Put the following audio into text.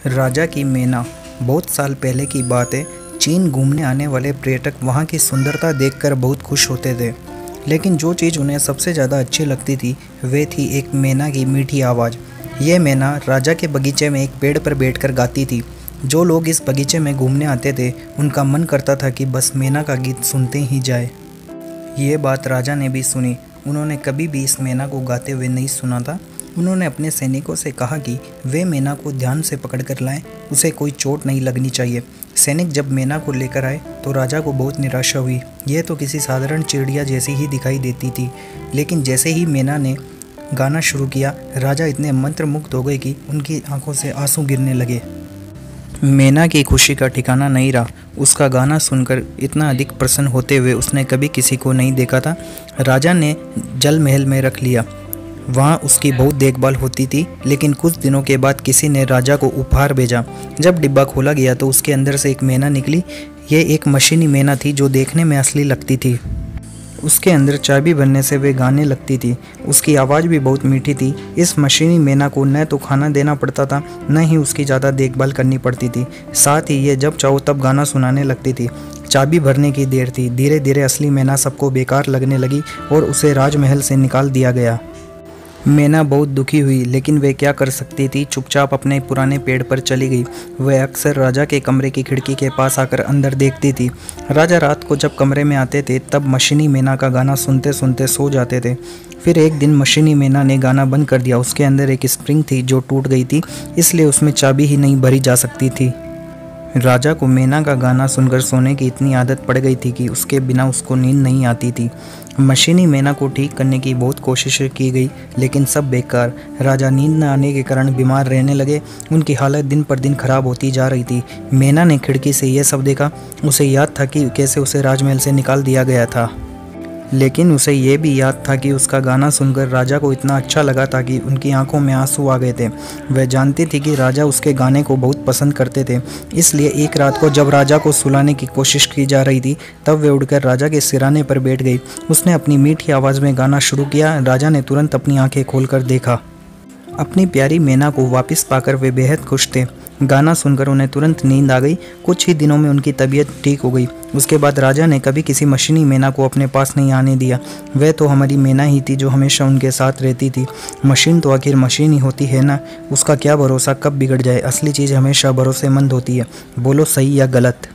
राजा की मैना। बहुत साल पहले की बात है। चीन घूमने आने वाले पर्यटक वहाँ की सुंदरता देखकर बहुत खुश होते थे, लेकिन जो चीज़ उन्हें सबसे ज़्यादा अच्छी लगती थी वे थी एक मैना की मीठी आवाज़। यह मैना राजा के बगीचे में एक पेड़ पर बैठकर गाती थी। जो लोग इस बगीचे में घूमने आते थे उनका मन करता था कि बस मैना का गीत सुनते ही जाए। ये बात राजा ने भी सुनी। उन्होंने कभी भी इस मैना को गाते हुए नहीं सुना था। उन्होंने अपने सैनिकों से कहा कि वे मैना को ध्यान से पकड़ कर लाएं, उसे कोई चोट नहीं लगनी चाहिए। सैनिक जब मैना को लेकर आए तो राजा को बहुत निराशा हुई। यह तो किसी साधारण चिड़िया जैसी ही दिखाई देती थी, लेकिन जैसे ही मैना ने गाना शुरू किया, राजा इतने मंत्रमुग्ध हो गए कि उनकी आंखों से आंसू गिरने लगे। मैना की खुशी का ठिकाना नहीं रहा। उसका गाना सुनकर इतना अधिक प्रसन्न होते हुए उसने कभी किसी को नहीं देखा था। राजा ने जल महल में रख लिया। वहाँ उसकी बहुत देखभाल होती थी, लेकिन कुछ दिनों के बाद किसी ने राजा को उपहार भेजा। जब डिब्बा खोला गया तो उसके अंदर से एक मैना निकली। ये एक मशीनी मैना थी जो देखने में असली लगती थी। उसके अंदर चाबी भरने से वे गाने लगती थी। उसकी आवाज़ भी बहुत मीठी थी। इस मशीनी मैना को न तो खाना देना पड़ता था, न ही उसकी ज़्यादा देखभाल करनी पड़ती थी। साथ ही ये जब चाहो तब गाना सुनाने लगती थी। चाबी भरने की देर थी। धीरे धीरे असली मैना सबको बेकार लगने लगी और उसे राजमहल से निकाल दिया गया। मैना बहुत दुखी हुई, लेकिन वे क्या कर सकती थी। चुपचाप अपने पुराने पेड़ पर चली गई। वह अक्सर राजा के कमरे की खिड़की के पास आकर अंदर देखती थी। राजा रात को जब कमरे में आते थे तब मशीनी मैना का गाना सुनते सुनते सो जाते थे। फिर एक दिन मशीनी मैना ने गाना बंद कर दिया। उसके अंदर एक स्प्रिंग थी जो टूट गई थी, इसलिए उसमें चाबी ही नहीं भरी जा सकती थी। राजा को मैना का गाना सुनकर सोने की इतनी आदत पड़ गई थी कि उसके बिना उसको नींद नहीं आती थी। मशीनी मैना को ठीक करने की बहुत कोशिशें की गई, लेकिन सब बेकार। राजा नींद न आने के कारण बीमार रहने लगे। उनकी हालत दिन पर दिन खराब होती जा रही थी। मैना ने खिड़की से यह सब देखा। उसे याद था कि कैसे उसे राजमहल से निकाल दिया गया था, लेकिन उसे ये भी याद था कि उसका गाना सुनकर राजा को इतना अच्छा लगा था कि उनकी आंखों में आंसू आ गए थे। वह जानती थी कि राजा उसके गाने को बहुत पसंद करते थे। इसलिए एक रात को जब राजा को सुलाने की कोशिश की जा रही थी तब वे उड़कर राजा के सिरहाने पर बैठ गई। उसने अपनी मीठी आवाज़ में गाना शुरू किया। राजा ने तुरंत अपनी आंखें खोलकर देखा। अपनी प्यारी मैना को वापस पाकर वे बेहद खुश थे। गाना सुनकर उन्हें तुरंत नींद आ गई। कुछ ही दिनों में उनकी तबीयत ठीक हो गई। उसके बाद राजा ने कभी किसी मशीनी मैना को अपने पास नहीं आने दिया। वह तो हमारी मैना ही थी जो हमेशा उनके साथ रहती थी। मशीन तो आखिर मशीन ही होती है ना, उसका क्या भरोसा कब बिगड़ जाए। असली चीज़ हमेशा भरोसेमंद होती है। बोलो सही या गलत।